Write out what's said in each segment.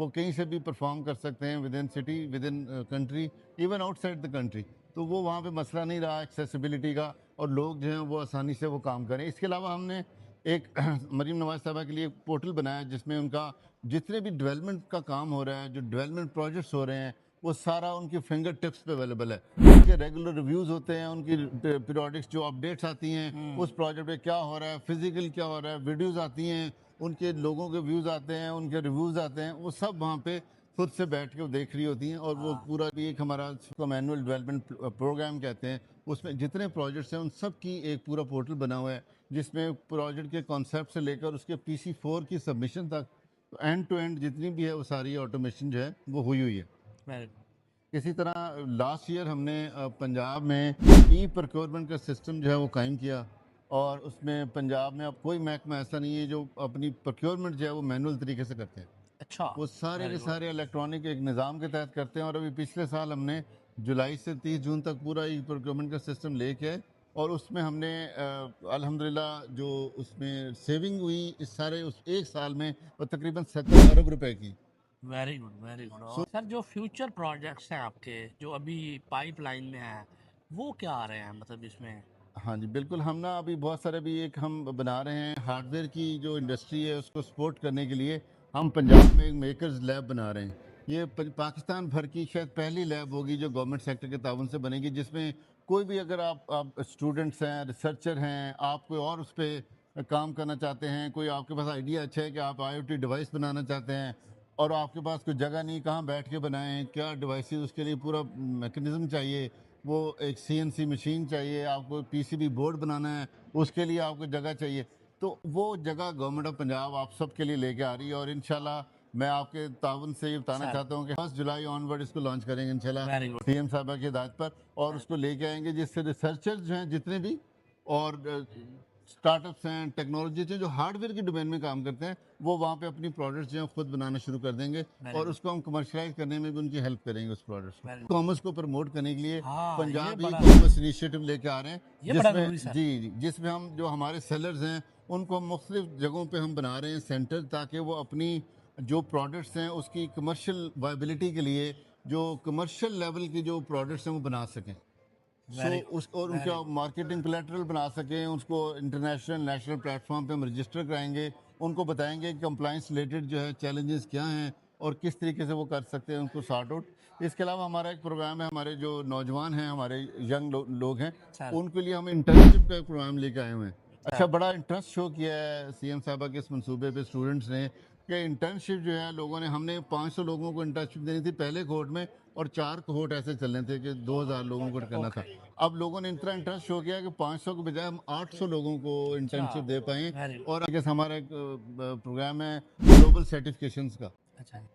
وہ کہیں سے بھی پرفارم کر سکتے ہیں with in city, with in country, even out side the country. تو وہ وہاں پہ مسئلہ نہیں رہا ایکسیسیبلٹی کا, اور لوگ جو ہیں وہ آسانی سے وہ کام کریں. اس کے علاوہ ہم نے ایک مریم نواز صاحبہ کے لیے ایک پورٹل بنایا جس میں ان کا جتنے بھی ڈیولپمنٹ کا کام ہو رہا ہے, جو ڈیولپمنٹ پروجیکٹس ہو رہے ہیں, وہ سارا ان کی فنگر ٹپس پہ اویلیبل ہے. ان کے ریگولر ریویوز ہوتے ہیں, ان کی پیریوڈکس جو اپڈیٹس آتی ہیں اس پروجیکٹ پہ کیا ہو رہا ہے, فزیکل کیا ہو رہا ہے, ویڈیوز آتی ہیں, ان کے لوگوں کے ویوز آتے ہیں, ان کے ریویوز آتے ہیں, وہ سب وہاں پہ خود سے بیٹھ کے وہ دیکھ رہی ہوتی ہیں. اور وہ پورا بھی ایک ہمارا مینول ڈیولپمنٹ پروگرام کہتے ہیں, اس میں جتنے پروجیکٹس ہیں ان سب کی ایک پورا پورٹل بنا ہوا ہے جس میں پروجیکٹ کے کانسیپٹ سے لے کر اس کے PC4 کی سبمیشن تک اینڈ ٹو اینڈ جتنی بھی ہے وہ ساری آٹومیشن جو ہے وہ ہوئی ہے. Very good. اسی طرح لاسٹ ایئر ہم نے پنجاب میں ای پروکیورمنٹ کا سسٹم جو ہے وہ قائم کیا, اور اس میں پنجاب میں اب کوئی محکمہ ایسا نہیں ہے جو اپنی پروکیورمنٹ جو ہے وہ مینول طریقے سے کرتے ہیں. اچھا, وہ سارے کے سارے الیکٹرانک ایک نظام کے تحت کرتے ہیں. اور ابھی پچھلے سال ہم نے جولائی سے 30 جون تک پورا ای پروکیورمنٹ کا سسٹم لے کے آئے, اور اس میں ہم نے الحمدللہ جو اس میں سیونگ ہوئی اس سارے اس ایک سال میں وہ تقریباً 70 ارب روپے کی. Very good, very good. Sir جو فیوچر پروجیکٹس ہیں آپ کے جو ابھی پائپ لائن میں ہیں وہ کیا آ رہے ہیں, مطلب اس میں؟ ہاں جی بالکل, ہم نا ابھی بہت سارے بھی ایک ہم بنا رہے ہیں ہارڈ ویئر کی جو انڈسٹری ہے اس کو سپورٹ کرنے کے لیے. ہم پنجاب میں ایک میکرز لیب بنا رہے ہیں. یہ پاکستان بھر کی شاید پہلی لیب ہوگی جو گورنمنٹ سیکٹر کے تعاون سے بنے گی, جس میں کوئی بھی اگر آپ اسٹوڈنٹس ہیں, ریسرچر ہیں, آپ کوئی اور اس پہ کام کرنا چاہتے ہیں, کوئی آپ کے پاس آئیڈیا اچھا ہے کہ آپ IoT ڈیوائس بنانا چاہتے ہیں اور آپ کے پاس کوئی جگہ نہیں, کہاں بیٹھ کے بنائیں, کیا ڈیوائسز, اس کے لیے پورا میکنزم چاہیے, وہ ایک CNC مشین چاہیے, آپ کو PCB بورڈ بنانا ہے اس کے لیے آپ کو جگہ چاہیے, تو وہ جگہ گورنمنٹ آف پنجاب آپ سب کے لیے لے کے آ رہی ہے. اور انشاءاللہ میں آپ کے تعاون سے یہ بتانا چاہتا ہوں کہ 1 جولائی آن ورڈ اس کو لانچ کریں گے انشاءاللہ ویری گڈ. CM صاحبہ کی ہدایت پر, اور اس کو لے کے آئیں گے جس سے ریسرچر جو ہیں جتنے بھی اور اسٹارٹ اپس ہیں, ٹیکنالوجی جو ہارڈ ویئر کی ڈومین میں کام کرتے ہیں, وہ وہاں پہ اپنی پروڈکٹس جو ہیں خود بنانا شروع کر دیں گے, اور اس کو ہم کمرشلائز کرنے میں بھی ان کی ہیلپ کریں گے. اس پروڈکٹس کو کامرس کو پروموٹ کرنے کے لیے پنجاب ای کامرس انیشیٹو لے کے آ رہے ہیں, جس میں جس میں ہم جو ہمارے سیلرز ہیں ان کو مختلف جگہوں پہ ہم بنا رہے ہیں سینٹر, تاکہ وہ اپنی جو پروڈکٹس ہیں اس کی کمرشل وائبلٹی کے لیے جو کمرشل لیول کی جو پروڈکٹس ہیں وہ بنا سکیں, اور ان کا مارکیٹنگ کولیٹرل بنا سکیں, اس کو انٹرنیشنل نیشنل پلیٹ فارم پہ ہم رجسٹر کرائیں گے, ان کو بتائیں گے کہ کمپلائنس ریلیٹڈ جو ہے چیلنجز کیا ہیں اور کس طریقے سے وہ کر سکتے ہیں ان کو سارٹ آؤٹ. اس کے علاوہ ہمارا ایک پروگرام ہے, ہمارے جو نوجوان ہیں, ہمارے ینگ لوگ ہیں, ان کے لیے ہم انٹرنشپ کا ایک پروگرام لے کے آئے ہوئے ہیں. اچھا, بڑا انٹرسٹ شو کیا ہے CM صاحبہ کے اس منصوبے پہ اسٹوڈنٹس نے کہ انٹرنشپ جو ہے لوگوں نے, ہم نے 500 لوگوں کو انٹرنشپ دینی تھی پہلے کوہورٹ میں, اور 4 کوہورٹ ایسے چلنے تھے کہ 2000 لوگوں کو کرنا تھا. اب لوگوں نے اتنا انٹرسٹ شو کیا کہ 500 کے بجائے ہم 800 لوگوں کو انٹرنشپ دے پائیں. اور ہمارا ایک پروگرام ہے گلوبل سرٹیفکیشنز کا.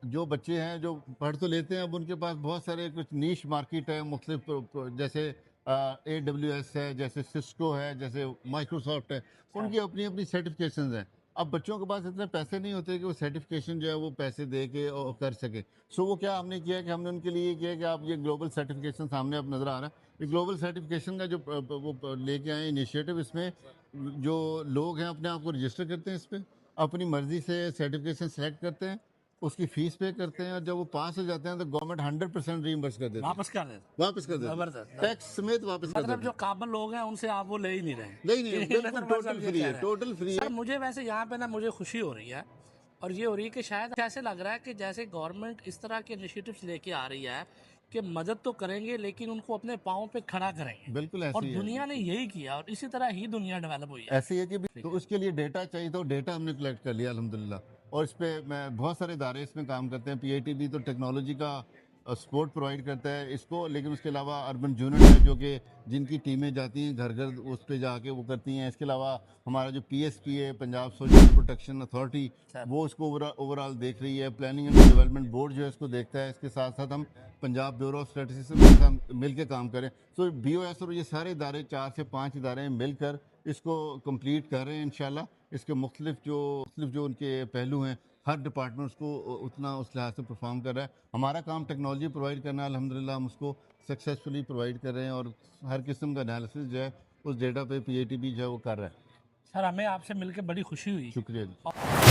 جو بچے ہیں جو پڑھ تو لیتے ہیں, اب ان کے پاس بہت سارے کچھ نیش مارکیٹ ہے مختلف, جیسے AWS ہے, جیسے سسکو ہے, جیسے مائکروسافٹ ہے, ان کی اپنی اپنی سرٹیفکیشنز ہیں. اب بچوں کے پاس اتنے پیسے نہیں ہوتے کہ وہ سرٹیفکیشن جو ہے وہ پیسے دے کے کر سکے. وہ کیا ہم نے کیا کہ ہم نے ان کے لیے یہ کیا کہ آپ یہ گلوبل سرٹیفکیشن سامنے اب نظر آ رہا ہے, یہ گلوبل سرٹیفکیشن کا جو وہ لے کے آئے انیشیٹو, اس میں جو لوگ ہیں اپنے آپ کو رجسٹر کرتے ہیں, اس پہ اپنی مرضی سے سرٹیفکیشن سلیکٹ کرتے ہیں, اس کی فیس پے کرتے ہیں, اور جب وہ پاس ہو جاتے ہیں تو گورنمنٹ 100% ریمبرس کر دیتے ہیں, واپس کر دیتے ہیں, ٹیکس سمیت واپس کر دیتے ہیں. مطلب جو قابل لوگ ہیں ان سے آپ وہ لے ہی نہیں رہے. نہیں, بالکل ٹوٹل فری ہے, ٹوٹل فری ہے. مجھے ویسے یہاں پہ نا مجھے خوشی ہو رہی ہے, اور یہ ہو رہی ہے کہ شاید ایسے لگ رہا ہے کہ جیسے گورنمنٹ اس طرح کے انیشیٹوز لے کے آ رہی ہے کہ مدد تو کریں گے لیکن ان کو اپنے پاؤں پہ کھڑا کریں گے. بالکل اور ایسے ہی ہے, دنیا نے یہی کیا, اور اسی طرح ہی دنیا ڈیولپ ہوئی ہے. ایسے ہی ہے کہ تو اس کے لیے ڈیٹا چاہیے, تو ڈیٹا ہم نے کلیکٹ کر لیا الحمدللہ, اور اس پہ میں بہت سارے ادارے اس میں کام کرتے ہیں. PITB تو ٹیکنالوجی کا سپورٹ پرووائڈ کرتا ہے اس کو, لیکن اس کے علاوہ اربن یونٹ ہے جو کہ جن کی ٹیمیں جاتی ہیں گھر گھر اس پہ جا کے وہ کرتی ہیں. اس کے علاوہ ہمارا جو PSP ہے, پنجاب سوشل پروٹیکشن اتھارٹی, وہ اس کو اوور آل دیکھ رہی ہے. پلاننگ اینڈ ڈیولپمنٹ بورڈ جو ہے اس کو دیکھتا ہے. اس کے ساتھ ساتھ ہم پنجاب بیورو آف اسٹیٹسٹکس کے ساتھ مل کے کام کریں. BOS اور یہ سارے ادارے 4 سے 5 ادارے مل کر اس کو کمپلیٹ کر رہے ہیں انشاءاللہ. اس کے مختلف جو ان کے پہلو ہیں, ہر ڈپارٹمنٹ اس کو اتنا اس لحاظ سے پرفارم کر رہا ہے. ہمارا کام ٹیکنالوجی پرووائڈ کرنا ہے, الحمدللہ ہم اس کو سکسیزفلی پرووائڈ کر رہے ہیں, اور ہر قسم کا انالیسس جو ہے اس ڈیٹا پہ PITB جو ہے وہ کر رہا ہے. سر ہمیں آپ سے مل کے بڑی خوشی ہوئی. شکریہ جی.